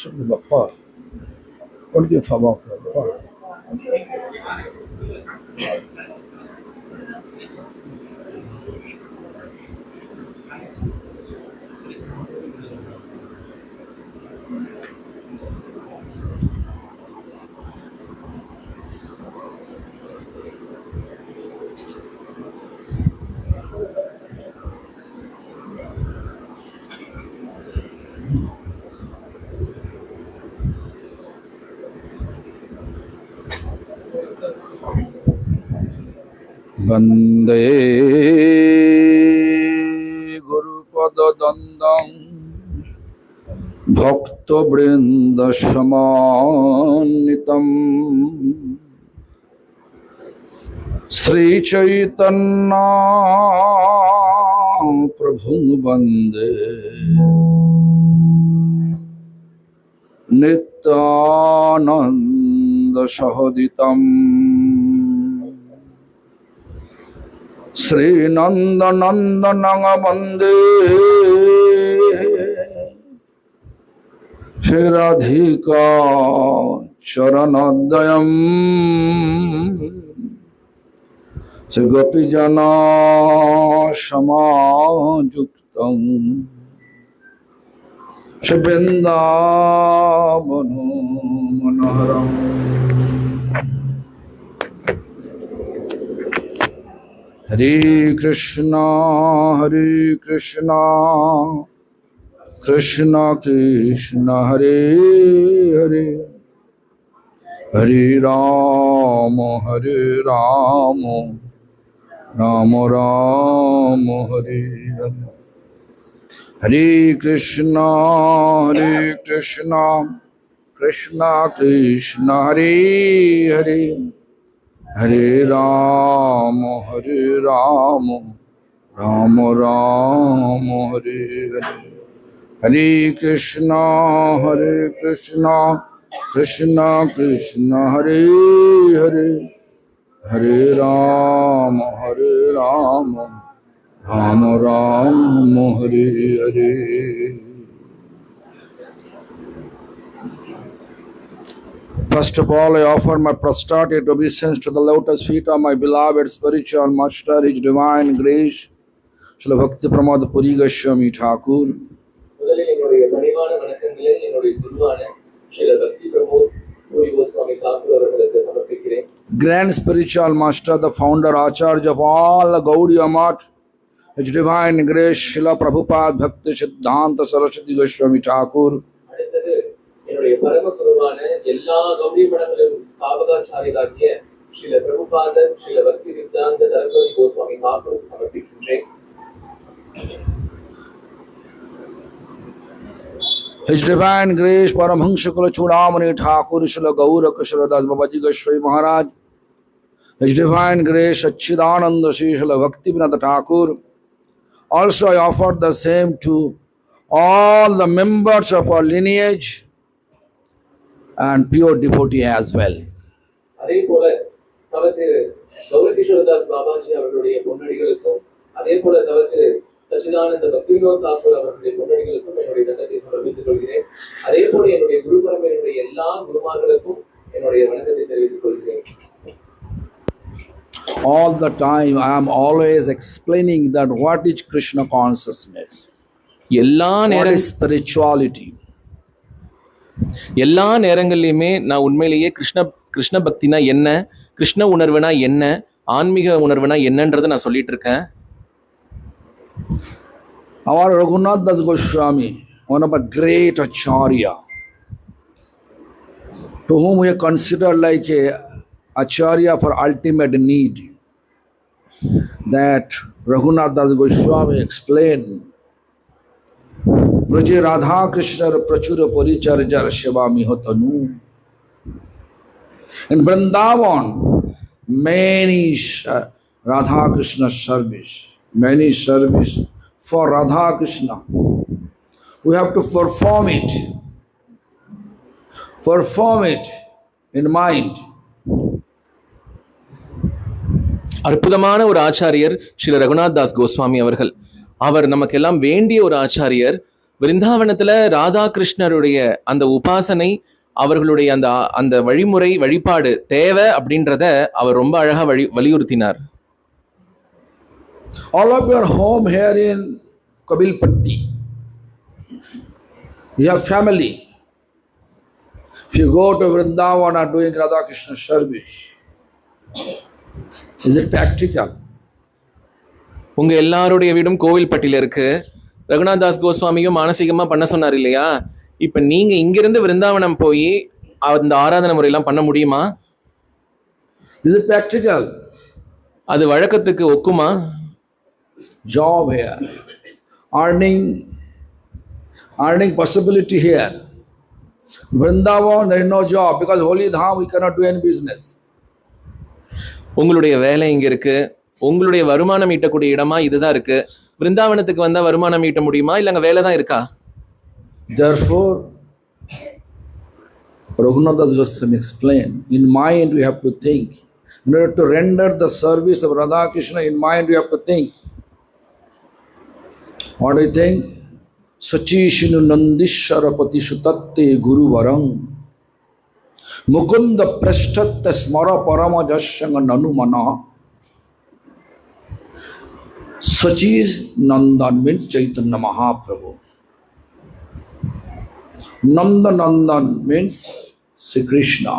Absolutely before. What do you think about that? Vande Gurupada Dandam Bhakta Vrinda Samanitam Sri Chaitanya Prabhu Vande Nityananda Sahoditam Sri Nanda Nandana Vande Shri Radhika Charanadayam Shri Gopijana Samajuktam Shri Vrindavana Manoharam Hare Krishna Krishna Krishna Hare Hare Hare Rama Rama Rama Hare Hare Hare Krishna Krishna Krishna Hare Hare Hare Rama Rama Rama Hare Hare Hare Krishna Krishna Krishna Hare Hare Hare Rama Rama Rama Hare Hare. First of all, I offer my prostrated obeisance to the lotus feet of my beloved spiritual master, His Divine Grace, Srila Bhakti Pramod Puri Goswami Thakur. Grand Spiritual Master, the founder, Acharya of all Gaudiya Math, His Divine Grace, Srila Prabhupada Bhakti Siddhanta Saraswati Goswami Thakur. His Divine Grace, Paramahansa Kula Chudamani Thakur, Srila Gaura Kishradas Babaji Goswami Maharaj. His Divine Grace, Acchidananda Sri Srila Bhaktivinoda Thakur. Also, I offer the same to all the members of our lineage and pure devotee as well. All the time I am always explaining that what is Krishna consciousness, what is spirituality. எல்லா நேரங்களிலுமே நான் உண்மையிலேயே கிருஷ்ண பக்தினா என்ன, கிருஷ்ண உணர்வுனா என்ன, ஆன்மீக உணர்வுனா என்னன்றதை நான் சொல்லிட்டு இருக்கேன். Our Raghunath Das Goswami, one of a great acharya, to whom we consider like a acharya for ultimate need, that Raghunath Das Goswami explained, Braje Radha Krishna Prachura Paricharjar Shivami Hotanu. In Vrindavan, many Radha Krishna service, many service for Radha Krishna. We have to perform it in mind. அற்புதமான ஒரு ஆச்சாரியர் ஸ்ரீ ரகுநாத் தாஸ் கோஸ்வாமி அவர்கள். அவர் நமக்கெல்லாம் வேண்டிய ஒரு ஆச்சாரியர். விருந்தாவனத்துல ராதாகிருஷ்ணருடைய அந்த உபாசனை, அவர்களுடைய அந்த அந்த வழிமுறை வழிபாடு தேவை அப்படின்றத அவர் ரொம்ப அழகா வலியுறுத்தினார். All of your home here in Kabilpatti, you have family. If you go to Vrindavana doing Radha Krishna service, is it practical? உங்க எல்லாருடைய வீடும் கோவில்பட்டியில இருக்கு. ரகுநாத் தாஸ் கோஸ்வாமியும் மானசீகமா பண்ண சொன்னார் இல்லையா? இப்ப நீங்க இங்கிருந்து விருந்தாவனம் போய் அந்த ஆராதனை முறையெல்லாம் பண்ண முடியுமா? Is it practical? அது வழக்கத்துக்கு ஒக்குமா? Job here, earning possibility here. Vrindavan, there is no job because holy dham we cannot do any business. உங்களுடைய வேலை இங்க இருக்கு, உங்களுடைய வருமானம் ஈட்டக்கூடிய இடமா இதுதான் இருக்கு. விருந்தாவனத்துக்கு வந்தா வருமானம் ஈட்ட முடியுமா, இல்ல அங்க வேலை தான் இருக்கா? Therefore, Raghunath Das Goswami explained, in mind we have to think. In order to render the service of Radha Krishna, in mind we have to think. What do you think? Sachishinu Nandishara Patishutatte Guru Varang Mukunda Prashtatta Smara Parama Jashanga Nanumana. Sachish Nandan means Chaitanya Mahaprabhu. Nandan means Sri Krishna.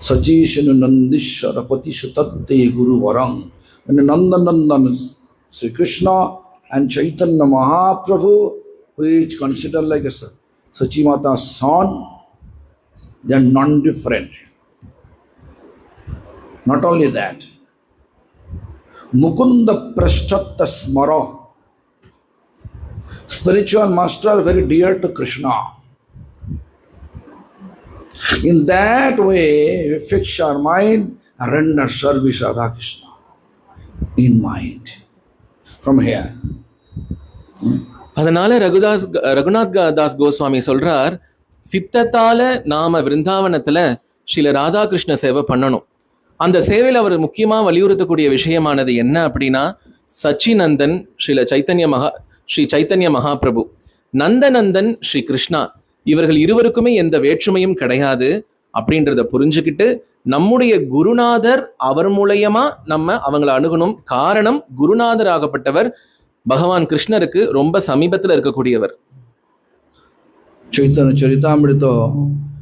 Sachishinu Nandishara Patishutatte Guru Varang. When Nandan is Sri Krishna, and Chaitanya Mahaprabhu, who is considered like a Sachimata's son, they are non-different. Not only that, Mukunda Prashtatta Smara, spiritual master very dear to Krishna. In that way, we fix our mind and render service to Radha Krishna in mind. From here. அதனால ரகுநாத் தாஸ் கோஸ்வாமி சொல்றார், சித்தத்தால நாம விருந்தாவனத்துல ஸ்ரீல ராதாகிருஷ்ண சேவை பண்ணணும். அந்த சேவையில் அவர் முக்கியமா வலியுறுத்தக்கூடிய விஷயமானது என்ன அப்படின்னா, சச்சிநந்தன் ஸ்ரீ சைத்தன்ய மகாபிரபு, நந்தநந்தன் ஸ்ரீ கிருஷ்ணா, இவர்கள் இருவருக்குமே எந்த வேற்றுமையும் கிடையாது அப்படின்றத புரிஞ்சுக்கிட்டு நம்முடைய குருநாதர் அவர் மூலயமா நம்ம அவங்களை அணுகணும். காரணம், குருநாதர் ஆகப்பட்டவர் பகவான் கிருஷ்ணருக்கு ரொம்ப சமீபத்தில் இருக்கக்கூடியவர். Chaitanya Charitamrita,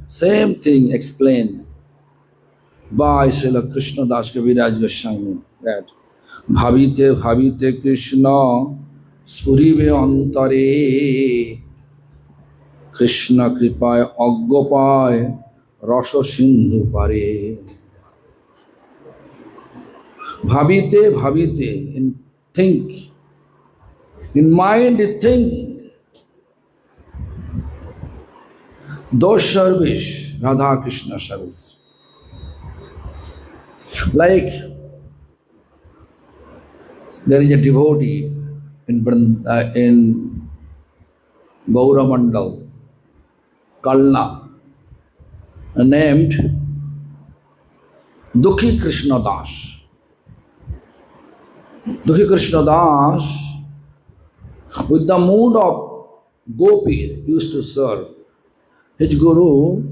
same thing explained by Srila Krishna Das Kaviraj Goswami, that Bhavite Krishna Spurive Antare Krishna Kripaya Aggopaya Rasa Sindhu Pare. Bhavite, in think. In mind, think. Those service, Radha Krishna service. Like there is a devotee in Gauramandal, Kalna, named Dukhi Krishna Das. Dukhi Krishna Das, with the mood of gopis, used to serve. His guru,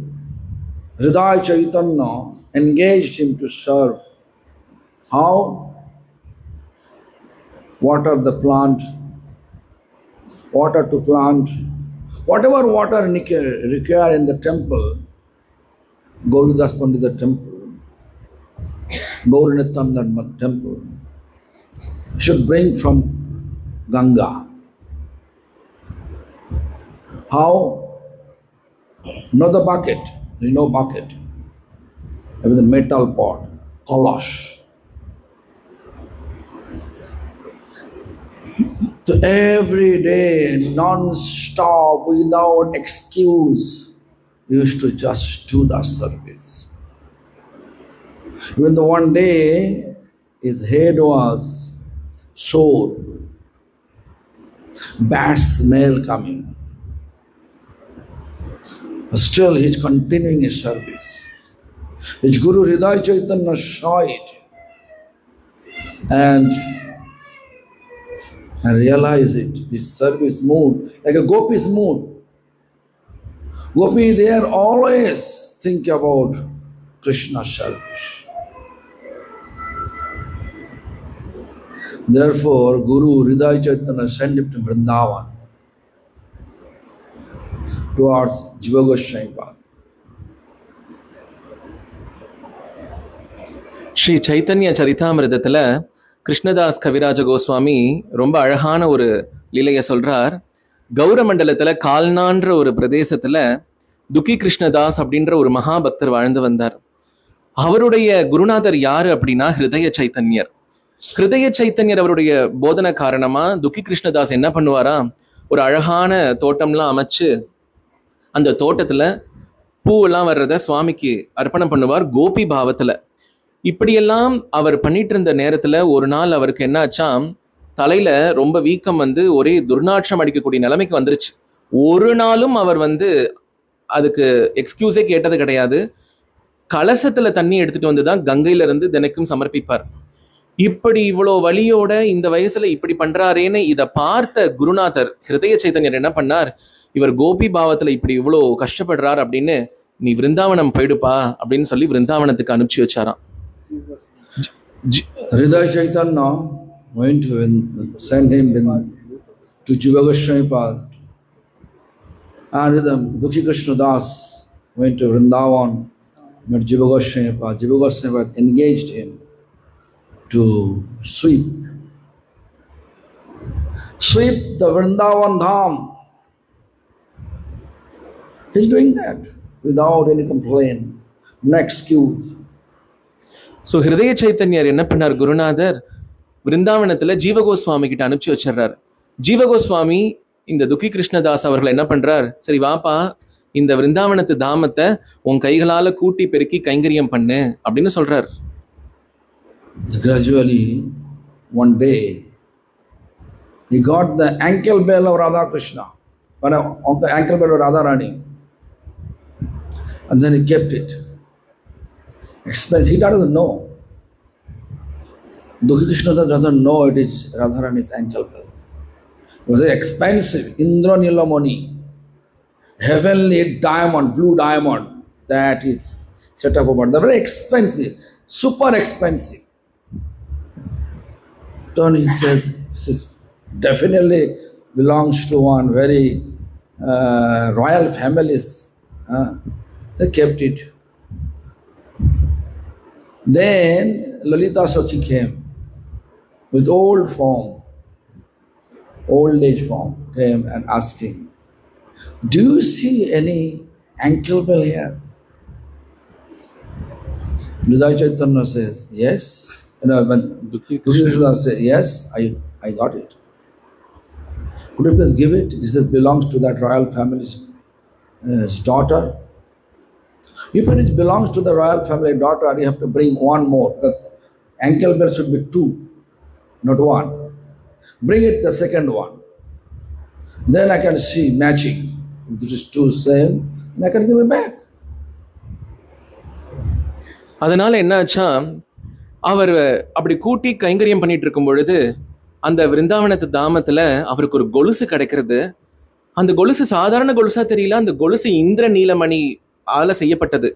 Hridaya Chaitanya, engaged him to serve. How? Water the plant, water to plant, whatever water required in the temple, Gauridas Pandita temple, Gaurinitanda temple, should bring from Ganga. How? Not the bucket. There is no bucket. There is a metal pot, kalash. So every day, non-stop, without excuse, used to just do that service. Even though one day his head was sore, bad smell coming, but still he is continuing his service. His Guru Hridaya Chaitanya saw it, and and realize it. This service mood, like a gopi's mood. Gopi, they are always think about Krishna's service. Therefore, Guru Hridaya Chaitanya sent him to Vrindavan towards Jiva Goswami Pad. Sri Chaitanya சரிதாமிரதத்துல Krishnadas கவிராஜ கோஸ்வாமி ரொம்ப அழகான ஒரு லீலைய சொல்றார். கௌரமண்டலத்துல கால்னான்ற ஒரு பிரதேசத்துல துக்கி கிருஷ்ணதாஸ் அப்படின்ற ஒரு மகாபக்தர் வாழ்ந்து வந்தார். அவருடைய குருநாதர் யாரு அப்படின்னா ஹிருதய சைத்தன்யர். ஹிருதய சைத்தன்யர் அவருடைய போதனை காரணமா துக்கி கிருஷ்ணதாஸ் என்ன பண்ணுவாரா, ஒரு அழகான தோட்டம்லாம் அமைச்சு அந்த தோட்டத்துல பூவெல்லாம் வர்றத சுவாமிக்கு அர்ப்பணம் பண்ணுவார் கோபி பாவத்துல. இப்படியெல்லாம் அவர் பண்ணிட்டு இருந்த நேரத்துல ஒரு நாள் அவருக்கு என்ன ஆச்சாம், தலையில ரொம்ப வீக்கம் வந்து ஒரே துர்நாற்றம் அடிக்கக்கூடிய நிலைமைக்கு வந்துருச்சு. ஒரு நாளும் அவர் அதுக்கு எக்ஸ்கியூஸே கேட்டது கிடையாது. கலசத்துல தண்ணி எடுத்துட்டு வந்துதான் கங்கையில இருந்து தினைக்கும் சமர்ப்பிப்பார். இப்படி இவ்வளோ வலியோட இந்த வயசுல இப்படி பண்றாரேன்னு இதை பார்த்த குருநாதர் ஹிருதய சைத்தன்யர் என்ன பண்ணார், இவர் கோபி பாவத்துல இப்படி இவ்வளோ கஷ்டப்படுறார் அப்படின்னு நீ விருந்தாவனம் போயிடுப்பா அப்படின்னு சொல்லி விருந்தாவனத்துக்கு அனுப்பிச்சு வச்சாராம். Hridaya Chaitanya went to send him to Jiva Goswami Pad, and Dukhi Krishna Das went to Vrindavan, met Jiva Goswami Pad. Jiva Goswami Pad engaged him to sweep the Vrindavan Dham. He's doing that without any complaint, no excuse. So ஹிருதய சைத்தன்யர் என்ன பண்ணார், குருநாதர் விருந்தாவனத்துல ஜீவகோஸ்வாமி கிட்ட அனுப்பிச்சு வச்சிடுறார். ஜீவகோஸ்வாமி இந்த துக்கி கிருஷ்ணதாஸ் அவர்கள் என்ன பண்றார், சரி வாப்பா இந்த விருந்தாவனத்து தாமத்தை உன் கைகளால கூட்டி பெருக்கி கைங்கரியம் பண்ணு அப்படின்னு சொல்றார். Gradually, one day, he got the ankle bell of Radha Krishna, on the ankle bell of Radharani, and then he kept it. Expensive. He doesn't know. Dukhi Krishna doesn't know it is Radharani's ankle bell. It was expensive. Indra Nilamani, heavenly diamond, blue diamond, that is set up about. They're very expensive, super expensive. Then he said, this definitely belongs to one very royal families. They kept it. Then Lalita Sakhi came with old age form, came and asking, do you see any ankle bell here? Hridaya Chaitanya says, yes. When Dukhi Krishna says, yes, I got it. Could you please give it? This belongs to that royal family's daughter. If it belongs to the royal family daughter, you have to bring one more. The ankle bell should be two, not one. Bring it the second one. Then I can see matching. If this is two same, then I can give it back. அதனால என்னாச்சா, அவர் அப்படி கூட்டி கைங்கரியம் பண்ணிட்டு இருக்கும் பொழுது அந்த விருந்தாவனத்து தாமத்துல அவருக்கு ஒரு கொலுசு கிடைக்கிறது. அந்த கொலுசு சாதாரண கொலுசா தெரியல, அந்த கொலுசு இந்திர நீலமணி ஆல செய்யப்பட்டது.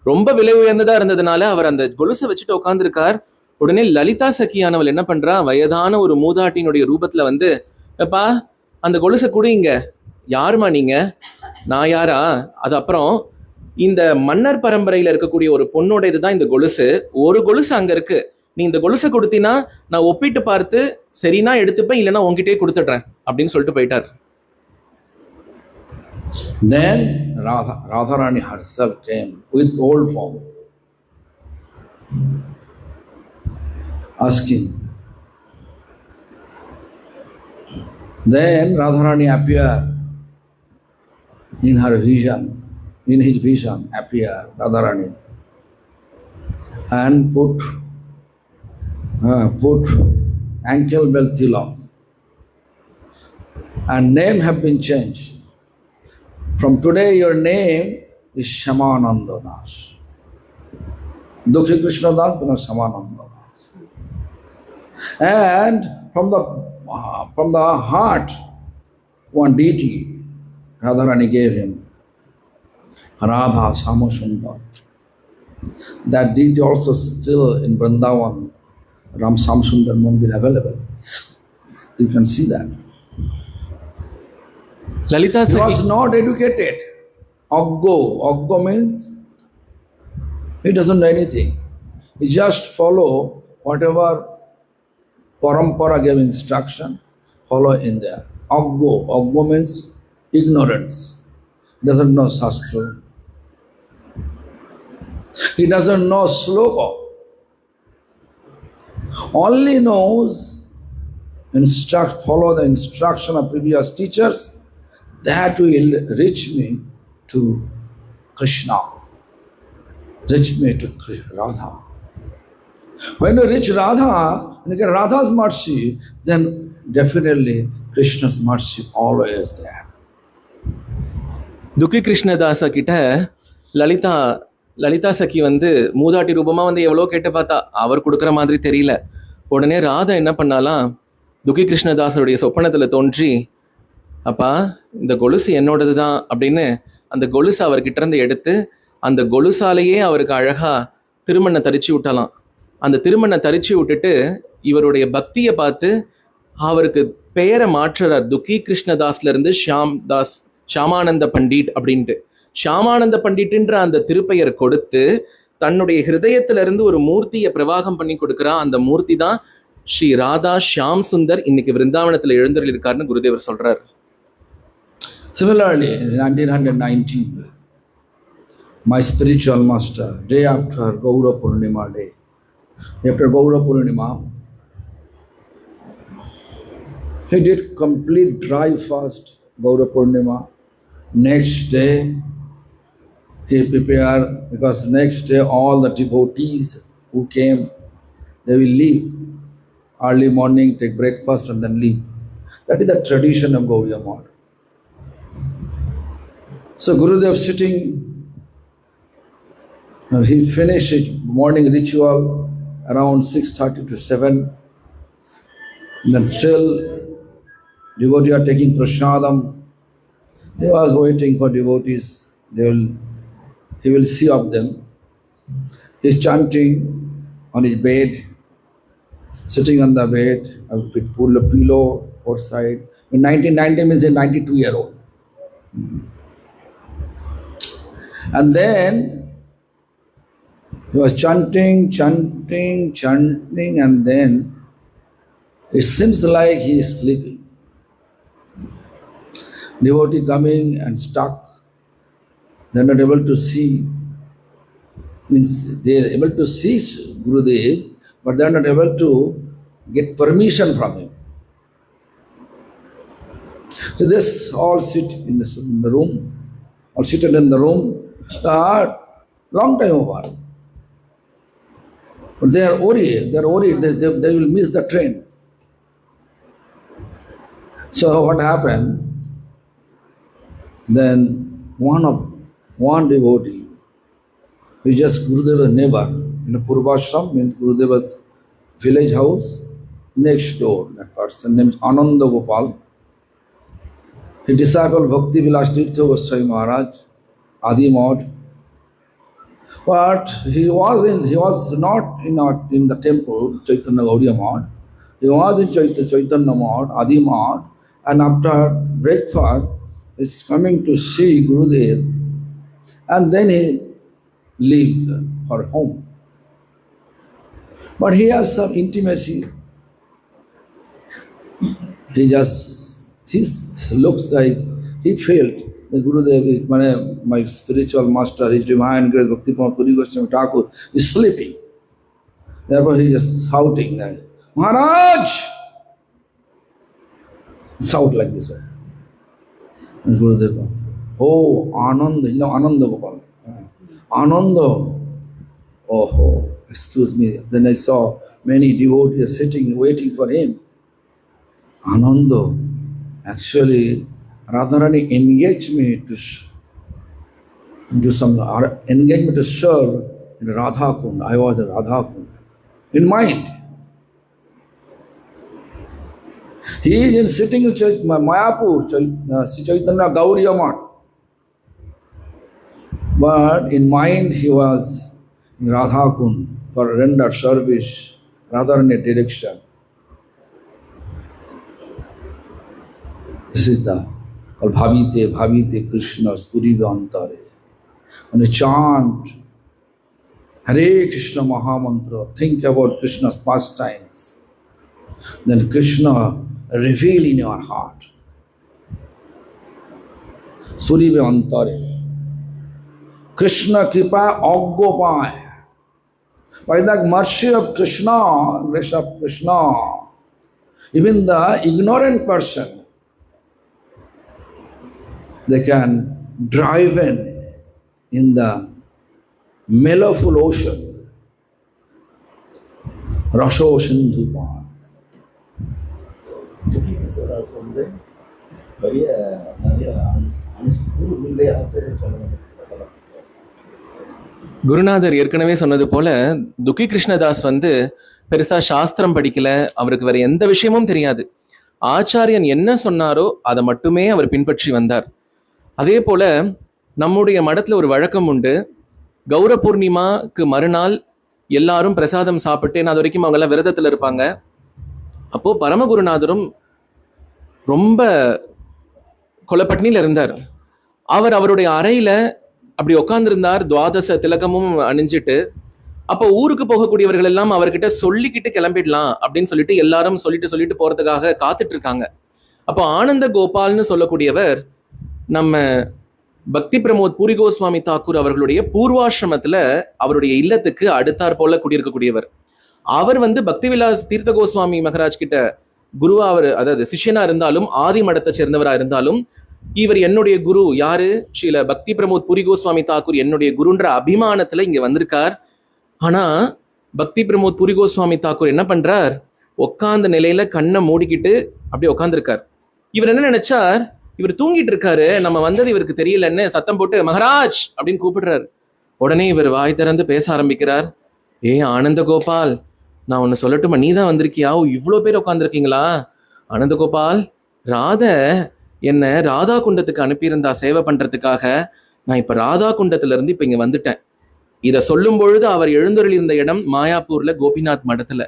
ரொம்ப விலை உயர்ந்ததா இருந்ததுனால அவர் அந்த கொலுசை வச்சுட்டு உட்காந்துருக்கார். உடனே லலிதா சக்கியானவள் என்ன பண்றா, வயதான ஒரு மூதாட்டினுடைய ரூபத்துல எப்பா அந்த கொலுசை குடிங்க. யாருமா நீங்க? நான் யாரா? அது அப்புறம் இந்த மன்னர் பரம்பரையில இருக்கக்கூடிய ஒரு பொண்ணோட இதுதான் இந்த கொலுசு. ஒரு கொலுசு அங்க இருக்கு, நீ இந்த கொலுசை கொடுத்தீங்கன்னா நான் ஒப்பிட்டு பார்த்து சரினா எடுத்துப்பேன், இல்லைன்னா உங்ககிட்டயே கொடுத்துடுறேன் அப்படின்னு சொல்லிட்டு போயிட்டார். Then Radharani herself came with old form, asking. Then Radharani appeared in her vision, in his vision appeared Radharani, and put ankle bell tilak, and name have been changed. From today your name is Shamananda Das. Dukhi Krishna Das becomes Shamananda Das. And from the from the heart, one deity, Radharani gave him, Radha Samasundar. That deity also still in Vrindavan, Ram Samsundar Mandir available. You can see that. Lalitha He Sakhi was not educated. Aggo means he doesn't know anything. He just follow whatever Parampara gave instruction, follow in there. Aggo means ignorance. He doesn't know Shastra. He doesn't know Sloka. Only knows follow the instruction of previous teachers. That will reach me to Krishna, reach me to Radha. When you reach Radha, when you get Radha's mercy, then definitely Krishna's mercy always there. துக்கி Krishnadasa கிட்ட லலிதா சகி வந்து மூதாட்டி ரூபமா வந்து எவ்வளோ கேட்டு பார்த்தா அவர் கொடுக்குற மாதிரி தெரியல. உடனே ராதா என்ன பண்ணாலாம், துக்கி கிருஷ்ணதாசருடைய சொப்பனத்தில் தோன்றி, அப்பா இந்த கொலுசு என்னோடது தான் அப்படின்னு அந்த கொலுசு அவர்கிட்ட இருந்து எடுத்து அந்த கொலுசாலேயே அவருக்கு அழகா திருமண்ணை தரிச்சு விட்டலாம். அந்த திருமண்ணை தரிச்சு விட்டுட்டு இவருடைய பக்தியை பார்த்து அவருக்கு பெயரை மாற்றுறார். துக்கி கிருஷ்ணதாஸ்ல இருந்து ஷாமானந்த பண்டிட் அப்படின்ட்டு. ஷாமானந்த பண்டிட்ன்ற அந்த திருப்பெயர் கொடுத்து தன்னுடைய ஹிருதயத்திலிருந்து ஒரு மூர்த்தியை பிரவாகம் பண்ணி கொடுக்குறா. அந்த மூர்த்தி தான் ஸ்ரீ ராதா ஷியாம் சுந்தர் இன்னைக்கு விருந்தாவனத்தில் எழுந்தருள் இருக்காருன்னு குருதேவர் சொல்றார். Similarly, in 1919, my spiritual master, day after Gaura Purnima day, after Gaura Purnima, he did complete dry fast, Gaura Purnima. Next day, he prepared, because next day all the devotees who came, they will leave. Early morning, take breakfast and then leave. That is the tradition of Gaudiya Math. So Gurudev sitting, he finished his morning ritual around 6:30 to 7. Then still devotees are taking prasadam. He was waiting for devotees. He will see of them. He is chanting on his bed, sitting on the bed. I will pull a pillow outside. In 1990 means a 92-year-old. And then he was chanting, and then it seems like he is sleeping. Devotee coming and stuck. They are not able to see. Means they are able to see Gurudev, but they are not able to get permission from him. So this all sit in the room, all seated in the room. Long time over. But they are worried, they will miss the train. So what happened? Then one devotee, who is just Gurudeva's neighbor, in a Purvashram means Gurudeva's village house, next door, that person named Ananda Gopal. He disciple Bhakti Vilas Tirtha Goswami Maharaj, Adi Math. But he was not in the temple, Chaitanya Gaudiya Math. He was in Chaitanya Math, Adi Math, and after breakfast, he is coming to see Gurudev, and then he leaves for home. But he has some intimacy. He looks like he felt the Gurudev is my spiritual master, his divine grace, Bhakti Puri Goswami Thakur is sleeping. Therefore he is shouting like, Maharaj! Shout like this way. And Gurudev, oh, Ananda, Ananda Gopal. Ananda. Oh, excuse me. Then I saw many devotees sitting, waiting for him. Ananda. Actually, Radharani engaged me to do some engagement to serve in Radha Kund. I was a Radha Kund in mind. He is sitting in Mayapur, Sri Chaitanya Gauriya Math. But in mind he was in Radha Kund for render service rather in a direction. This is the called Bhavite Bhavite Krishna Spuriva Antare. When you chant Hare Krishna Mahamantra, think about Krishna's pastimes, then Krishna reveal in your heart. Spuriva Antare. Krishna Kripa Aggopaya. By the mercy of Krishna, grace of Krishna, even the ignorant person, they can drive in the mellowful ocean, Rasho Sindhupan. குருநாதர் ஏற்கனவே சொன்னது போல துக்கி கிருஷ்ணதாஸ் பெருசா சாஸ்திரம் படிக்கல, அவருக்கு வேற எந்த விஷயமும் தெரியாது. ஆச்சாரியன் என்ன சொன்னாரோ அதை மட்டுமே அவர் பின்பற்றி வந்தார். அதே போல நம்முடைய மடத்துல ஒரு வழக்கம் உண்டு. கௌர பூர்ணிமாக்கு மறுநாள் எல்லாரும் பிரசாதம் சாப்பிட்டு, அது வரைக்கும் அவங்க எல்லாம் விரதத்துல இருப்பாங்க. அப்போ பரமகுருநாதரும் ரொம்ப கொலப்பட்னியில இருந்தார். அவர் அவருடைய அறையில அப்படி உட்கார்ந்துருந்தார், துவாதச திலகமும் அணிஞ்சிட்டு. அப்போ ஊருக்கு போகக்கூடியவர்கள் எல்லாம் அவர்கிட்ட சொல்லிக்கிட்டு கிளம்பிடலாம் அப்படின்னு சொல்லிட்டு எல்லாரும் சொல்லிட்டு போறதுக்காக காத்துட்டு இருக்காங்க. அப்போ ஆனந்த கோபால்னு சொல்லக்கூடியவர் நம்ம பக்தி பிரமோத் பூரி கோஸ்வாமி தாக்கூர் அவர்களுடைய பூர்வாசிரமத்துல அவருடைய இல்லத்துக்கு அடுத்தாற் போல குடியிருக்கக்கூடியவர். அவர் பக்தி விலாஸ் தீர்த்த கோஸ்வாமி மகராஜ் கிட்ட குருவா, அவர் அதாவது சிஷ்யனா இருந்தாலும் ஆதி மடத்தை சேர்ந்தவரா இருந்தாலும், இவர் என்னுடைய குரு. யாரு? ஸ்ரீல பக்தி பிரமோத் பூரி கோஸ்வாமி தாக்கூர் என்னுடைய குருன்ற அபிமானத்துல இங்க வந்திருக்கார். ஆனா பக்தி பிரமோத் பூரி கோஸ்வாமி தாக்கூர் என்ன பண்றார்? உட்கார்ந்த நிலையில கண்ணை மூடிக்கிட்டு அப்படியே உட்கார்ந்துருக்கார். இவர் என்ன நினைச்சார்? இவர் தூங்கிட்டு இருக்காரு, நம்ம வந்தது இவருக்கு தெரியலன்னு சத்தம் போட்டு மகராஜ் அப்படின்னு கூப்பிடுறாரு. உடனே இவர் வாய் திறந்து பேச ஆரம்பிக்கிறார். ஏ ஆனந்த கோபால், நான் ஒன்னு சொல்லட்டுமா? நீ தான் வந்திருக்கியா? இவ்வளோ பேர் உட்காந்துருக்கீங்களா? ஆனந்த கோபால், ராத என்ன ராதா குண்டத்துக்கு அனுப்பியிருந்தா சேவை பண்றதுக்காக. நான் இப்ப ராதா குண்டத்துல இருந்து இப்ப இங்க வந்துட்டேன். இத சொல்லும் பொழுது அவர் எழுந்தருள் இருந்த இடம் மாயாப்பூர்ல கோபிநாத் மடத்துல,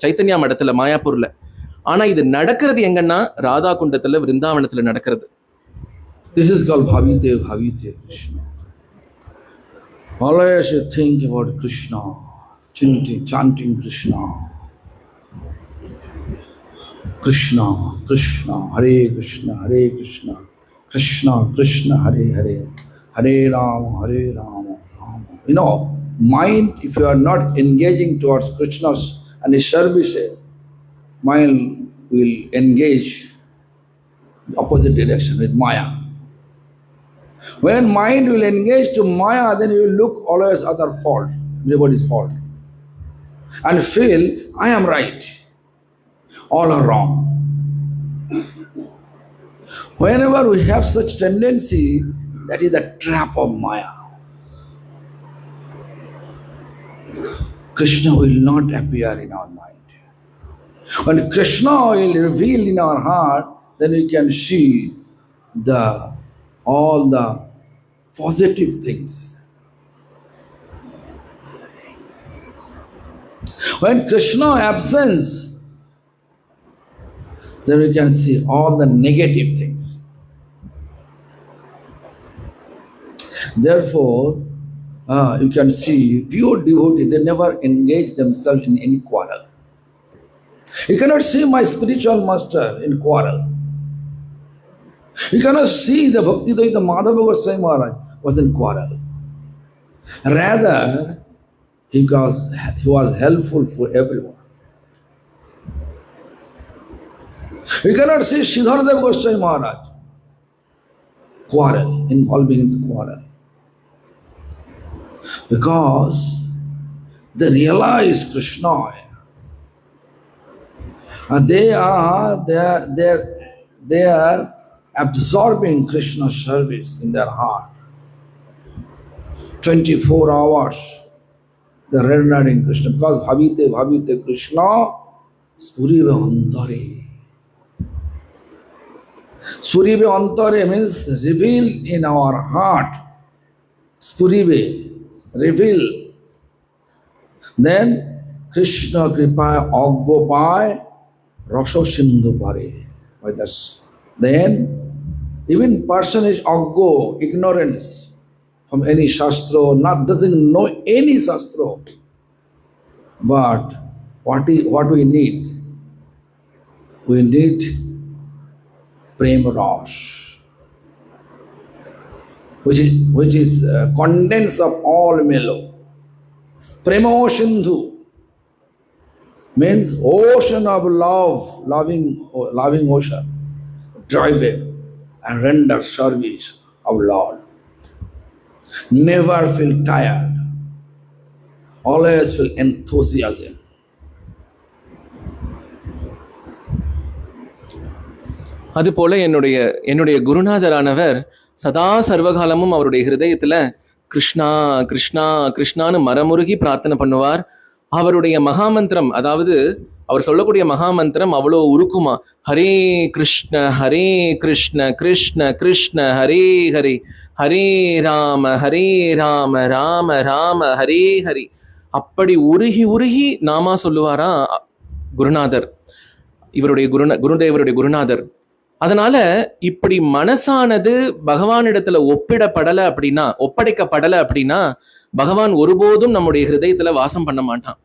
சைத்தன்யா மடத்துல மாயாப்பூர்ல. ஆனா இது நடக்கிறது எங்கன்னா ராதா குண்டத்துல விருந்தாவனத்துல நடக்கிறது. This is called Bhavite Bhavite Krishna. Always you think about Krishna, chanting Krishna. Krishna, Krishna, Hare Krishna, Hare Krishna, Krishna, Krishna, Hare Hare, Hare Rama, Hare Rama, Rama. You know, mind, if you are not engaging towards Krishna's and his services, mind will engage the opposite direction with Maya. When mind will engage to Maya, then you will look always at other fault, everybody's fault, and feel, I am right. All are wrong. Whenever we have such tendency, that is the trap of Maya. Krishna will not appear in our mind. When Krishna will reveal in our heart, then we can see all the positive things. When Krishna absence, then we can see all the negative things. Therefore, you can see pure devotee, they never engage themselves in any quarrel. You cannot see my spiritual master in quarrel. You cannot see the Bhaktivedanta Madhava Goswami Maharaj was in quarrel. Rather, he was helpful for everyone. You cannot see Sridharadev Goswami Maharaj quarrel, involving in the quarrel. Because they realize Krishna. They are absorbing Krishna's service in their heart. 24 hours they are rendering Krishna. Because Bhavite Bhavite Krishna Spuriva Antare. Spuribe antare means reveal in our heart. Spuribe, reveal. Then Krishna kripa aggo pai raso sindhu pare. By this. Then even person is aggo, ignorance from any shastra, not doesn't know any shastra. But what we need? We need prema ras, which is condense of all mellow. Prema Sindhu means ocean of love, loving ocean. Drive it and render service of Lord. Never feel tired. Always feel enthusiasm. அதுபோல என்னுடைய குருநாதரானவர் சதா சர்வகாலமும் அவருடைய ஹிருதயத்துல கிருஷ்ணா கிருஷ்ணா கிருஷ்ணான்னு மரமுருகி பிரார்த்தனை பண்ணுவார். அவருடைய மகாமந்திரம், அதாவது அவர் சொல்லக்கூடிய மகாமந்திரம் அவ்வளோ உருக்குமா. ஹரே கிருஷ்ண கிருஷ்ண கிருஷ்ண ஹரே ஹரே, ஹரே ராம ராம ராம ஹரே ஹரி. அப்படி உருகி உருகி நாமா சொல்லுவாரா குருநாதர், இவருடைய குருதேவருடைய குருநாதர். அதனால இப்படி மனசானது பகவானிடத்துல ஒப்படைக்கப்படலை அப்படின்னா பகவான் ஒருபோதும் நம்முடைய ஹிருதயத்துல வாசம் பண்ண மாட்டான்.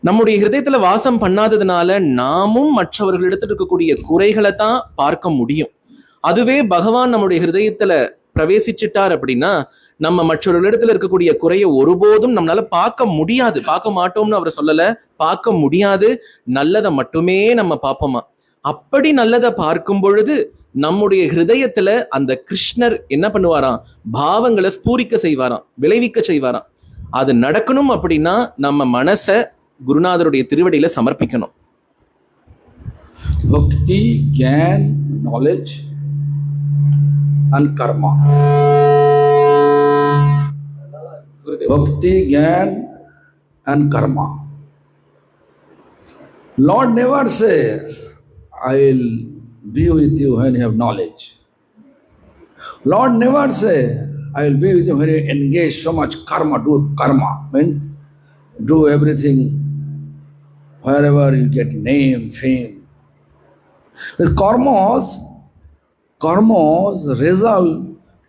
நம்முடைய ஹிருதயத்துல வாசம் பண்ணாததுனால நாமும் மற்றவர்களிடத்துல இருக்கக்கூடிய குறைகளை தான் பார்க்க முடியும். அதுவே பகவான் நம்முடைய ஹிருதயத்துல பிரவேசிச்சுட்டார் அப்படின்னா நம்ம மற்றவர்களிடத்துல இருக்கக்கூடிய குறையை ஒருபோதும் நம்மளால பார்க்க முடியாது. பார்க்க மாட்டோம்னு அவர் சொல்லல, பார்க்க முடியாது. நல்லதை மட்டுமே நம்ம பார்ப்போமா. அப்படி நல்லதை பார்க்கும் பொழுது நம்முடைய ஹிருதயத்துல அந்த கிருஷ்ணர் என்ன பண்ணுவாராம், பாவங்களை ஸ்பூரிக்க செய்வாராம், விளைவிக்க செய்வாராம். அது நடக்கணும் அப்படின்னா நம்ம மனசை குருநாதருடைய திருவடியில சமர்ப்பிக்கணும். Bhakti, Gyan, knowledge and karma. Bhakti, Gyan and karma. Lord never say, I will be with you when you have knowledge. Lord never say, I will be with you when you engage so much karma. Do karma means do everything wherever you get name, fame. With karmas result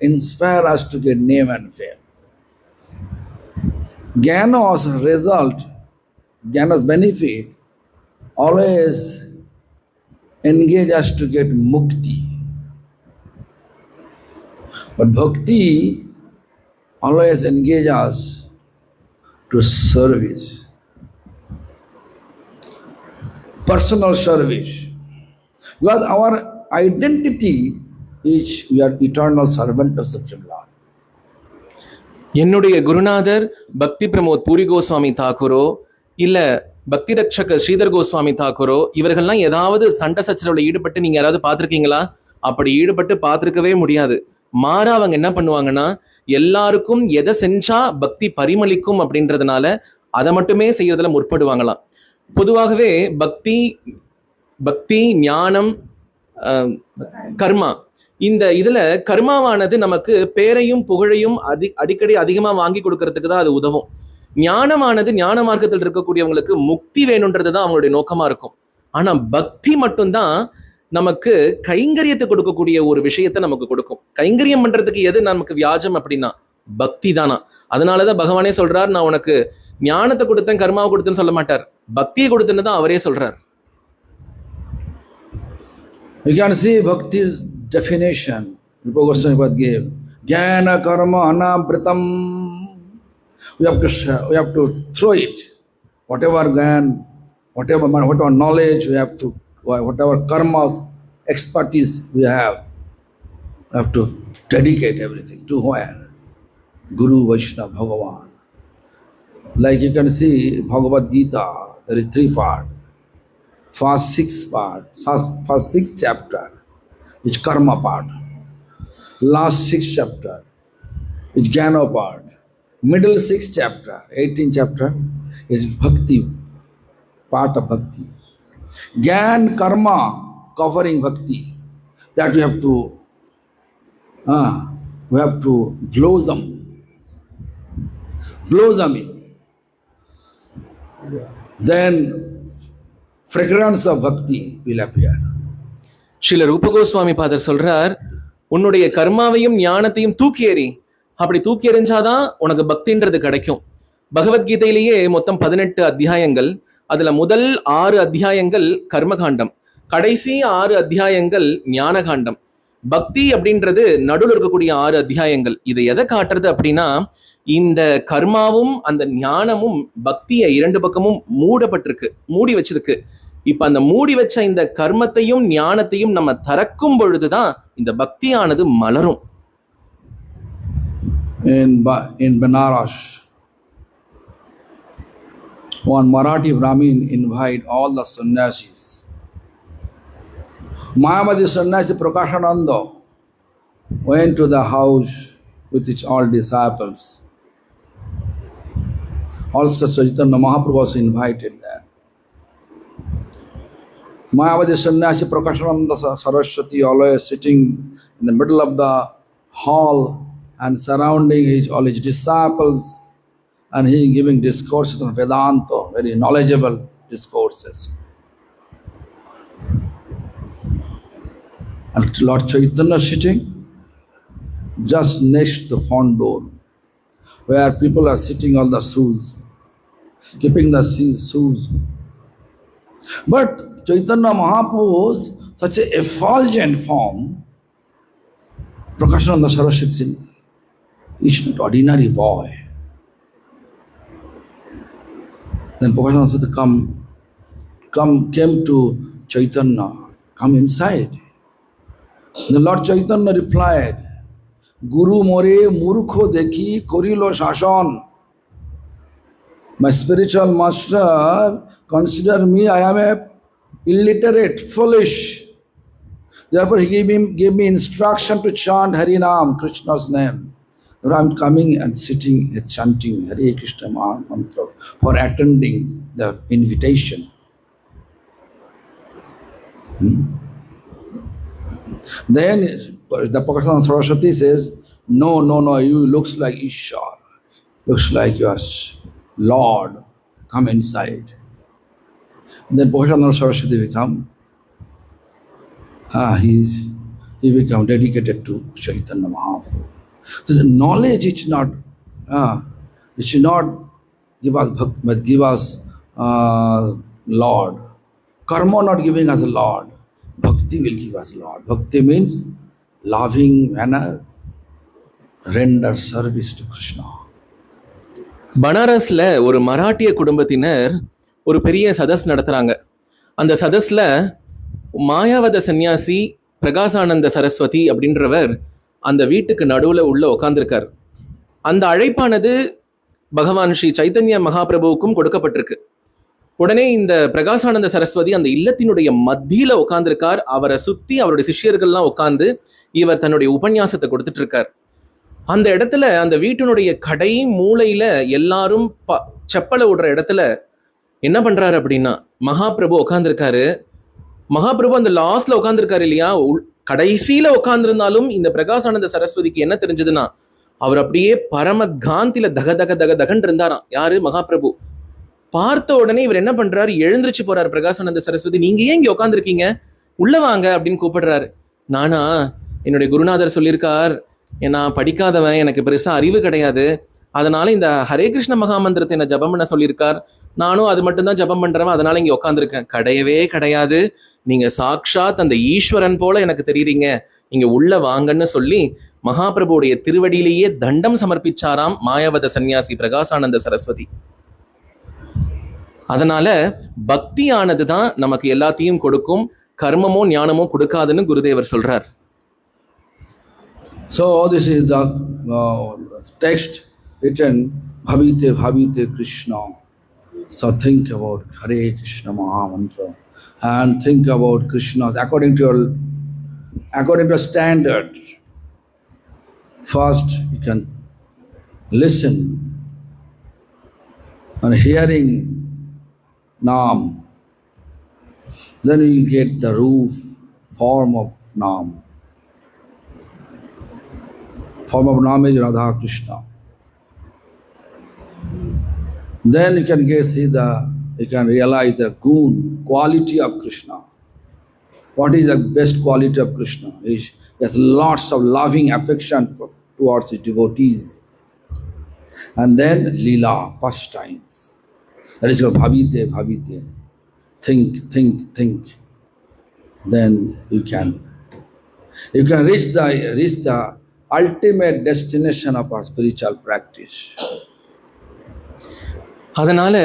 inspire us to get name and fame. Jnanas result, jnanas benefit always engage us to get mukti. But bhakti always engage us to service, personal service. Because our identity is we are eternal servant of Supreme Lord. என்னுடைய குருநாதர் பக்தி பிரமோத் பூரி கோஸ்வாமி தாக்கூரோ இல்ல பக்தி ரட்சக ஸ்ரீதர் கோஸ்வாமி தாக்கூரோ இவர்கள்லாம் ஏதாவது சண்டை சச்சரவுல ஈடுபட்டு நீங்க யாராவது பார்த்திருக்கீங்களா? அப்படி ஈடுபட்டு பார்த்திருக்கவே முடியாது. மாறா அவங்க என்ன பண்ணுவாங்கன்னா, எல்லாருக்கும் எதை செஞ்சா பக்தி பரிமளிக்கும் அப்படின்றதுனால அதை மட்டுமே செய்யறதுல முற்படுவாங்களாம். பொதுவாகவே பக்தி ஞானம் கர்மா, இந்த இதுல கர்மாவானது நமக்கு பேரையும் புகழையும் அடிக்கடி அதிகமா வாங்கி கொடுக்கறதுக்கு தான் அது உதவும். ஞானமானது ஞான மார்க்கத்தில் இருக்கக்கூடியவங்களுக்கு முக்தி வேணுன்றது தான் அவங்களுடைய நோக்கமா இருக்கும். ஆனா பக்தி மட்டும்தான் நமக்கு கைங்கரியத்தை கொடுக்கக்கூடிய ஒரு விஷயத்தை நமக்கு கொடுக்கும். கைங்கரியம் பண்றதுக்கு எது நமக்கு வியாஜம் அப்படின்னா பக்தி தானா. அதனாலதான் பகவானே சொல்றார், நான் உனக்கு ஞானத்தை கொடுத்தேன் கர்மாவை கொடுத்தேன்னு சொல்ல மாட்டார், பக்தியை கொடுத்தேன்னு தான் அவரே சொல்றார். You can see Bhakti's definition. Rupa Goswami gave Jnana Karma Anamritam. We have to throw it. Whatever Gyan, whatever knowledge we have to, whatever karmas, expertise we have to dedicate everything to where? Guru, Vaishnava, Bhagavan. Like you can see Bhagavad Gita, there is 3 parts. First 6 chapter is karma part. Last 6 chapter is jnana part. Middle 6 chapter, 18th chapter is bhakti, part of bhakti. Gyan, karma covering bhakti. that we have to blossoming. Then fragrance of bhakti will appear. Srila Rupa Goswami father சொல்றார், உன்னுடைய கர்மாவையும் ஞானத்தையும் தூக்கி எறி. அப்படி தூக்கி எறிஞ்சாதான் உனக்கு பக்தின்றது கிடைக்கும். பகவத்கீதையிலேயே மொத்தம் 18 அத்தியாயங்கள். அதுல முதல் 6 அத்தியாயங்கள் கர்மகாண்டம், கடைசி 6 அத்தியாயங்கள் ஞான காண்டம். பக்தி அப்படின்றது நடுவில் இருக்கக்கூடிய 6 அத்தியாயங்கள். இதை எதை காட்டுறது அப்படின்னா, இந்த கர்மாவும் அந்த ஞானமும் பக்தியை 2 பக்கமும் மூடி வச்சிருக்கு. இப்ப அந்த மூடி வச்ச இந்த கர்மத்தையும் ஞானத்தையும் நம்ம திறக்கும் பொழுதுதான் இந்த பக்தியானது மலரும். In Banaras, one Marathi Brahmin invite all the sannyasis. Mayavadi sannyasi Prakashananda went to the house with his all disciples. Also Chaitanya Mahaprabhu was invited there. Mayavadi sannyasi Prakashananda Saraswati always sitting in the middle of the hall and surrounding all his disciples, and he giving discourses on Vedanta, very knowledgeable discourses. And Lord Chaitanya sitting just next to the front door, where people are sitting on the shoes, keeping the shoes. But Chaitanya Mahaprabhu's such a effulgent form, Prakashananda Saraswati is not ordinary boy. Then Prakashananda Saraswati came to Chaitanya, come inside. The Lord Chaitanya replied, Guru more murkho dekhi korilo shasan. My spiritual master consider me, I am a illiterate, foolish. Therefore he gave me instruction to chant Harinam, Krishna's name. I am coming and sitting and chanting Hare Krishna mantra for attending the invitation. Then the Prakashananda Saraswati says, no, you looks like Ishar, looks like your Lord, come inside. Then Prakashananda Saraswati he become dedicated to Chaitanya Mahaprabhu. So the knowledge it should not give us bhakti, but give us Lord. Karma not giving us a Lord. Bhakti will give us Lord. Bhakti means loving manner, render service to Krishna. பனாரஸ்ல ஒரு மராட்டிய குடும்பத்தினர் ஒரு பெரிய சதஸ் நடத்துறாங்க. அந்த சதஸ்ல மாயாவத சன்னியாசி பிரகாசானந்த சரஸ்வதி அப்படின்றவர் அந்த வீட்டுக்கு நடுவுல உள்ள உட்கார்ந்துருக்கார். அந்த அழைப்பானது பகவான் ஸ்ரீ சைத்தன்ய மகாபிரபுவுக்கும் கொடுக்கப்பட்டிருக்கு. உடனே இந்த பிரகாசானந்த சரஸ்வதி அந்த இல்லத்தினுடைய மத்தியில உட்கார்ந்துருக்கார். அவரை சுத்தி அவருடைய சிஷ்யர்கள்லாம் உட்கார்ந்து இவர் தன்னுடைய உபன்யாசத்தை கொடுத்துட்டு இருக்கார். அந்த இடத்துல அந்த வீட்டினுடைய கடை மூலையில எல்லாரும் செப்பலை விடுற இடத்துல என்ன பண்றாரு அப்படின்னா, மகாபிரபு உட்கார்ந்துருக்காரு. மகாபிரபு அந்த லாஸ்ட்ல உட்கார்ந்துருக்காரு இல்லையா, கடைசியில உட்கார்ந்துருந்தாலும் இந்த பிரகாசானந்த சரஸ்வதிக்கு என்ன தெரிஞ்சதுன்னா, அவர் அப்படியே பரம காந்தில தக தக தக தகன் இருந்தாராம். யாரு? மகாபிரபு. பார்த்த உடனே இவர் என்ன பண்றாரு, எழுந்திருச்சு போறாரு. பிரகாசானந்த சரஸ்வதி, நீங்க ஏன் இங்க உட்காந்துருக்கீங்க, உள்ள வாங்க அப்படின்னு கூப்பிடுறாரு. நானா, என்னுடைய குருநாதர் சொல்லியிருக்கார், நான் படிக்காதவன், எனக்கு பெருசா அறிவு கிடையாது, அதனால இந்த ஹரே கிருஷ்ண மகாமந்திரத்தை என்ன ஜபம் பண்ண சொல்லியிருக்கார், நானும் அது மட்டும்தான் ஜபம் பண்றவன், அதனால இங்க உட்காந்துருக்கேன். கிடையவே கிடையாது, நீங்க சாக்ஷாத் அந்த ஈஸ்வரன் போல எனக்கு தெரியுறீங்க, இங்க உள்ள வாங்கன்னு சொல்லி மகாபிரபுடைய திருவடியிலேயே தண்டம் சமர்ப்பிச்சாராம் மாயாவத சன்னியாசி பிரகாசானந்த சரஸ்வதி. அதனால பக்தியானது தான் நமக்கு எல்லாத்தையும் கொடுக்கும், கர்மமோ ஞானமோ கொடுக்காதுன்னு குருதேவர் சொல்றார். So this is the text written, Bhavite Bhavite Krishna. So think about Hare Krishna Mahamantra and think about Krishna according to your standard. First you can listen and hearing Nam, then you will get the roof form of Nam. Form of name is Radha Krishna. Then you can you can realize the gun, quality of Krishna. What is the best quality of Krishna? He has lots of loving affection towards his devotees. And then Leela, pastimes. That is called Bhavite, Bhavite. Think. Then you can reach the ultimate destination of our spiritual practice. அதனால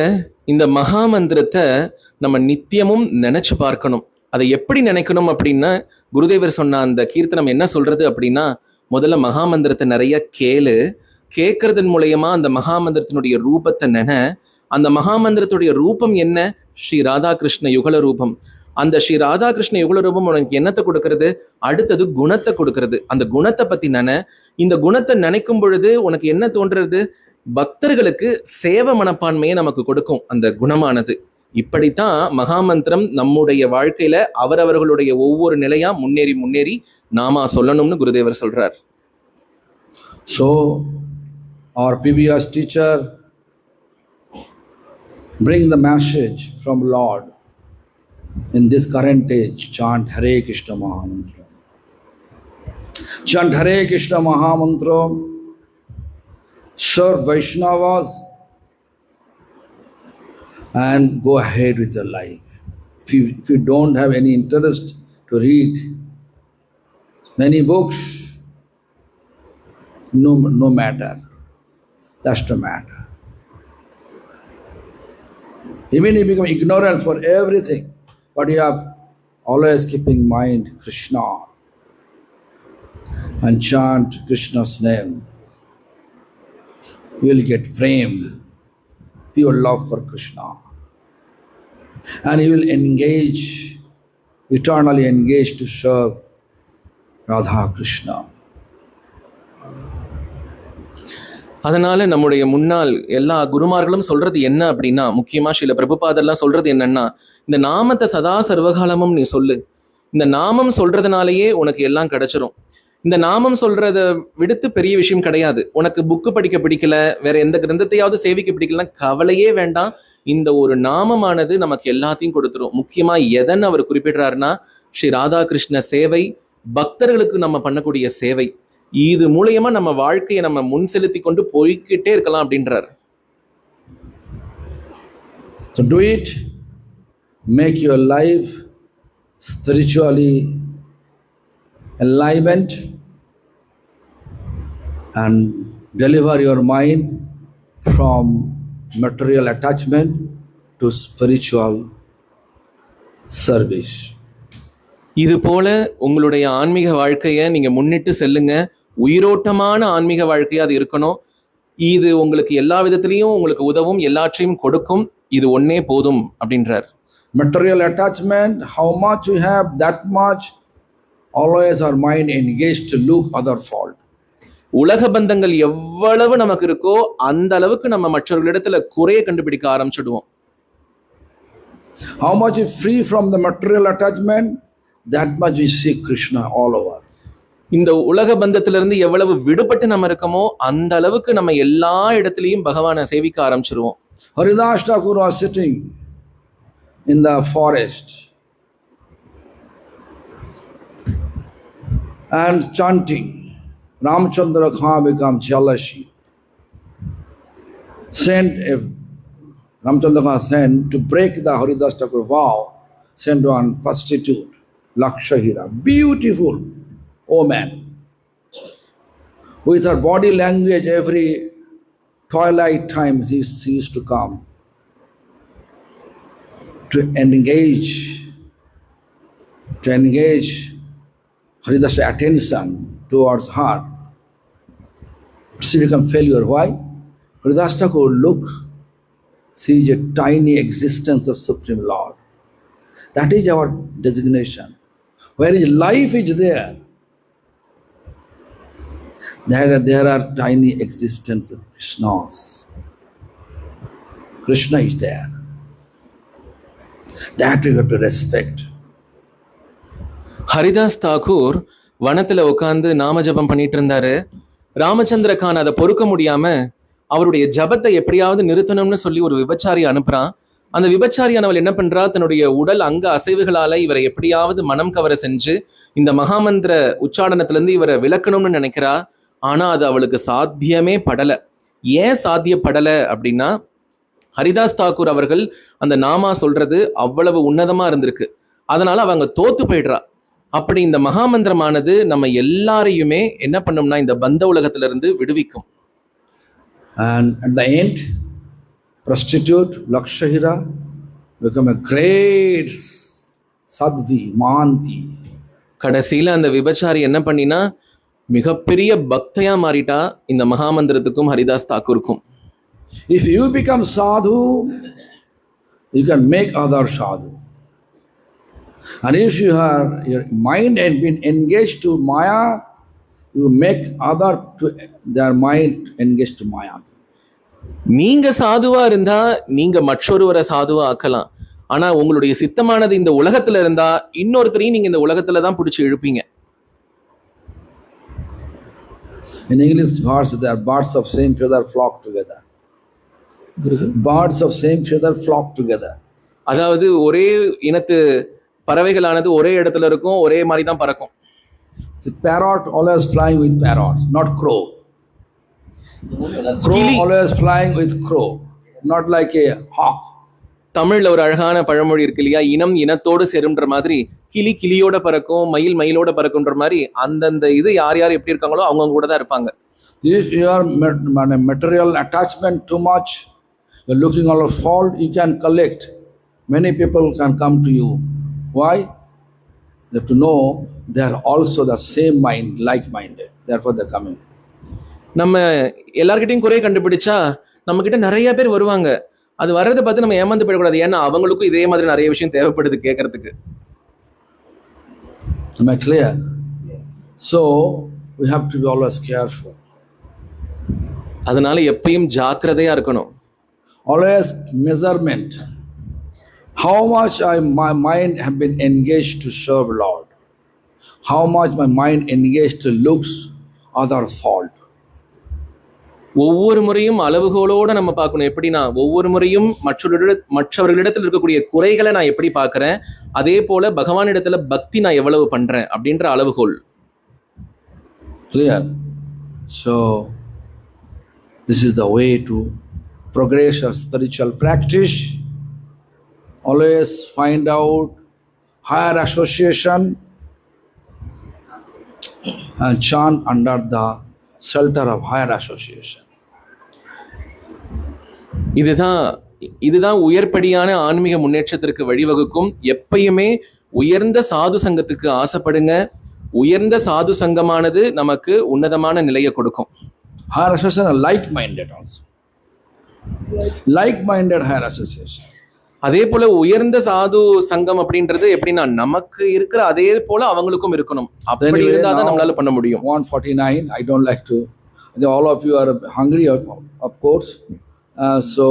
இந்த மகா மந்திரத்தை நம்ம நித்தியமும் நினைச்சு பார்க்கணும். அதை எப்படி நினைக்கணும் அப்படின்னா, குருதேவர் சொன்ன அந்த கீர்த்தனம் என்ன சொல்றது அப்படின்னா, முதல்ல மகா மந்திரத்தை நிறைய கேட்கறதன் மூலயமா அந்த மகா மந்திரத்தினுடைய ரூபத்தை அந்த மகா மந்திரத்துடைய ரூபம் என்ன? ஸ்ரீ ராதாகிருஷ்ண யுகல ரூபம். அந்த ஸ்ரீ ராதாகிருஷ்ண யுகல ரூபம் உனக்கு என்னத்தை கொடுக்கறது? அடுத்தது குணத்தை கொடுக்கறது. அந்த குணத்தை பத்தி இந்த குணத்தை நினைக்கும் பொழுது உனக்கு என்ன தோன்றது? பக்தர்களுக்கு சேவ மனப்பான்மையை நமக்கு கொடுக்கும் அந்த குணமானது. இப்படித்தான் மகாமந்திரம் நம்முடைய வாழ்க்கையில அவரவர்களுடைய ஒவ்வொரு நிலையா முன்னேறி நாமா சொல்லணும்னு குருதேவர் சொல்றார். So our previous teacher bring the message from Lord in this current age. Chant Hare Krishna Mahamantra. Chant Hare Krishna Mahamantra. Serve Vaishnavas and go ahead with your life. If you don't have any interest to read many books, no matter. That's the matter. Even if you become ignorant for everything, but you have always keeping mind Krishna and chant Krishna's name, you will get framed, pure love for Krishna. And you will eternally engage to serve Radha Krishna. அதனால நம்முடைய முன்னாள் எல்லா குருமார்களும் சொல்றது என்ன அப்படின்னா, முக்கியமா ஸ்ரீல பிரபுபாதெல்லாம் சொல்றது என்னன்னா, இந்த நாமத்தை சதா சர்வகாலமும் நீ சொல்லு. இந்த நாமம் சொல்றதுனாலேயே உனக்கு எல்லாம் கிடைச்சிரும். இந்த நாமம் சொல்றத விடுத்து பெரிய விஷயம் கிடையாது. உனக்கு புக்கு படிக்க பிடிக்கல, வேற எந்த கிரந்தத்தையாவது சேவிக்க பிடிக்கலன்னா கவலையே வேண்டாம். இந்த ஒரு நாமமானது நமக்கு எல்லாத்தையும் கொடுத்துரும். முக்கியமா எதன்னு அவர் குறிப்பிடுறாருன்னா, ஸ்ரீ ராதாகிருஷ்ண சேவை, பக்தர்களுக்கு நம்ம பண்ணக்கூடிய சேவை. இது மூலயமா நம்ம வாழ்க்கையை நம்ம முன் செலுத்தி கொண்டு போய்கிட்டே இருக்கலாம் அப்படின்றார். So do it. Make your life spiritually enlivened and deliver your mind from material attachment to spiritual service. இது போல உங்களுடைய ஆன்மீக வாழ்க்கையை நீங்க முன்னிட்டு செல்லுங்க. உயிரோட்டமான ஆன்மீக வாழ்க்கையா அது இருக்கணும். இது உங்களுக்கு எல்லா விதத்திலையும் உங்களுக்கு உதவும், எல்லாற்றையும் கொடுக்கும். இது ஒன்னே போதும் அப்படின்றார். Material attachment, how much you have, that much always our mind engaged to look other fault. உலக பந்தங்கள் எவ்வளவு நமக்கு இருக்கோ அந்த அளவுக்கு நம்ம மற்றவர்களிடத்துல குறைய கண்டுபிடிக்க ஆரம்பிச்சிடுவோம். How much is free from the material attachment, that much we see Krishna all over. இந்த உலக பந்தத்திலிருந்து எவ்வளவு விடுபட்டு நம்ம இருக்கமோ அந்த அளவுக்கு நம்ம எல்லா இடத்துலயும் பகவானை சேவிக்க ஆரம்பிச்சிருவோம். Haridas Thakur was sitting in the forest and chanting, Ramchandra Kha become jealousy. Ramchandra Kha sent to break the Haridas Thakur vow, sent one prostitute, Lakshahira, beautiful woman. With her body language, every twilight time she used to come to engage Haridas' attention towards her. She became failure. Why? Haridas Thakur sees a tiny existence of Supreme Lord. That is our designation. Where his life is there, there are tiny existence of Krishnas. Krishna is there. That we have to respect. Haridas Thakur வனத்துல உட்கார்ந்து நாம ஜபம் பண்ணிட்டு இருந்தாரு. ராமச்சந்திர கான் அதை பொறுக்க முடியாம அவருடைய ஜபத்தை எப்படியாவது நிறுத்தணும்னு சொல்லி ஒரு விபச்சாரி அனுப்புறான். அந்த விபச்சாரியானவள் என்ன பண்றா, தன்னுடைய உடல் அங்க அசைவுகளால இவரை எப்படியாவது மனம் கவர செஞ்சு இந்த மகாமந்திர உச்சாடனத்துல இருந்து இவரை விலக்கணும்னு நினைக்கிறா. ஆனா அது அவளுக்கு சாத்தியமே படல. ஏன் சாத்தியப்படல அப்படின்னா, ஹரிதாஸ் தாக்கூர் அவர்கள் அந்த நாமா சொல்றது அவ்வளவு உன்னதமா இருந்திருக்கு. அதனால அவங்க தோத்து போயிடுறா. அப்படி இந்த மகாமந்திரமானது நம்ம எல்லாரையுமே என்ன பண்ணும்னா இந்த பந்த உலகத்துல இருந்து விடுவிக்கும். And at the end, prostitute Lakshahira become a great sadhvi, mahanti. கடைசியில அந்த விபச்சாரி என்ன பண்ணினா மிகப்பெரிய பக்தையா மாறிட்டா இந்த மகாமந்திரத்துக்கும் Haridas தாக்கூருக்கும். If you become sadhu, you can make other sadhu. And if you have your mind has been engaged to Maya, you make other to their mind engaged to Maya. நீங்க சாதுவா இருந்தா நீங்க மற்றொருவரை சாதுவா ஆக்கலாம். ஆனா உங்களுடைய சித்தமானது இந்த உலகத்துல இருந்தா இன்னொருத்தரையும் நீங்க இந்த உலகத்துல தான் பிடிச்சி இழுப்பீங்க. In English verse, there are birds of same feather flock together. Birds of same feather flock together. அதாவது ஒரே இனத்து பறவைகளானது ஒரே இடத்துல இருக்கும், ஒரே மாதிரி தான் பறக்கும். The parrot always flying with parrots, not crow. Crow always flying with crow, not like a hawk. தமிழ்ல ஒரு அழகான பழமொழி இருக்கு இல்லையா, இனம் இனத்தோடு சேரும்ன்ற மாதிரி கிளி கிளியோட பறக்கும், மயில் மயிலோட பறக்கும்ன்ற மாதிரி அந்தந்த இது யார் யார் எப்படி இருக்காங்களோ அவங்க கூட தான் இருப்பாங்க. If your material attachment too much, you're looking all of fault, you can collect. Many people can come to you. Why? They have to know they are also the same mind, like-minded. Therefore they're coming. நம்ம எல்லார்கிட்டையும் குறை கண்டுபிடிச்சா நம்ம கிட்ட நிறைய பேர் வருவாங்க. அது வர்றதை பார்த்து நம்ம ஏமாந்து போயிடக்கூடாது. ஏன்னா அவங்களுக்கும் இதே மாதிரி நிறைய விஷயம் தேவைப்படுது கேட்கறதுக்கு. Am I clear? Yes. So we have to be always careful. அதனால எப்பயும் ஜாக்கிரதையா இருக்கணும். Always measurement. How much my mind have been engaged to serve Lord? How much my mind engaged to looks, other fault? ஒவ்வொரு முறையும் அளவுகோலோட நம்ம பார்க்கணும். எப்படின்னா ஒவ்வொரு முறையும் மற்றவர்களிடத்தில் இருக்கக்கூடிய குறைகளை நான் எப்படி பார்க்கிறேன், அதே போல பகவானிடத்துல பக்தி நான் எவ்வளவு பண்றேன் அப்படின்ற அளவுகோல். Clear? So this is the way to progress our spiritual practice. Always find out higher association and chant under the shelter of higher association. இதுதான் உயர்படியான ஆன்மீக முன்னேற்றத்திற்கு வழிவகுக்கும். எப்பயுமே உயர்ந்த சாது சங்கத்துக்கு ஆசைப்படுங்க. உயர்ந்த சாது சங்கமானது நமக்கு உன்னதமான நிலையை கொடுக்கும். Higher association are like-minded also. Like-minded higher association. அதே போல உயர்ந்த சாது சங்கம் அப்படின்றது எப்படின்னா நமக்கு இருக்கிற அதே போல அவங்களுக்கும் இருக்கணும். அப்படி இருந்தா தான் நம்மளால பண்ண முடியும். 149. I don't like to. All of you are hungry, of course. So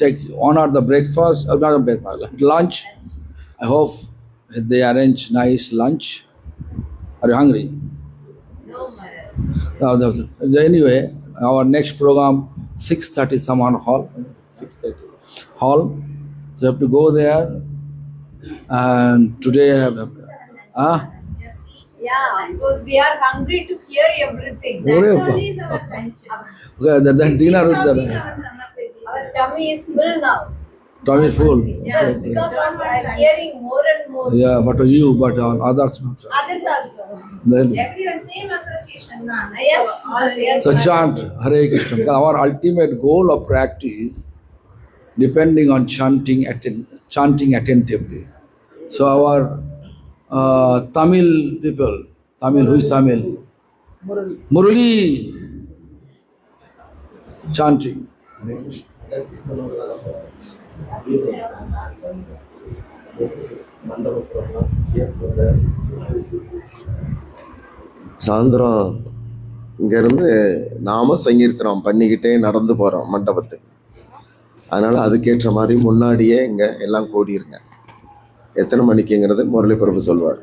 take one or the breakfast, not a breakfast, lunch. I hope they arrange nice lunch. Are you hungry? No, Maharaj. Anyway, our next program 6:30 Saman Hall. 6:30 Hall. So you have to go there. And today I have. Yeah, because we are hungry to hear everything. Okay, That only is our lunch. then dinner with the Our tummy is full now. tummy is full. Yeah, because of hearing more and more. Yeah, but you, but others not. Others also. Then, Everyone same association. Yes. Yes. so chant Hare Krishna. Because our ultimate goal of practice depending on chanting attentively. So our Tamil people, who is Tamil? Murali chanting. சாயந்தரம் இங்கேருந்து நாம சங்கீர்த்தனம் பண்ணிக்கிட்டே நடந்து போகிறோம் மண்டபத்துக்கு. அதனால் அதுக்கேற்ற மாதிரி முன்னாடியே இங்கே எல்லாம் கூடியிருங்க. எத்தனை மணிக்குங்கிறது முரளி பிரபு சொல்வார்.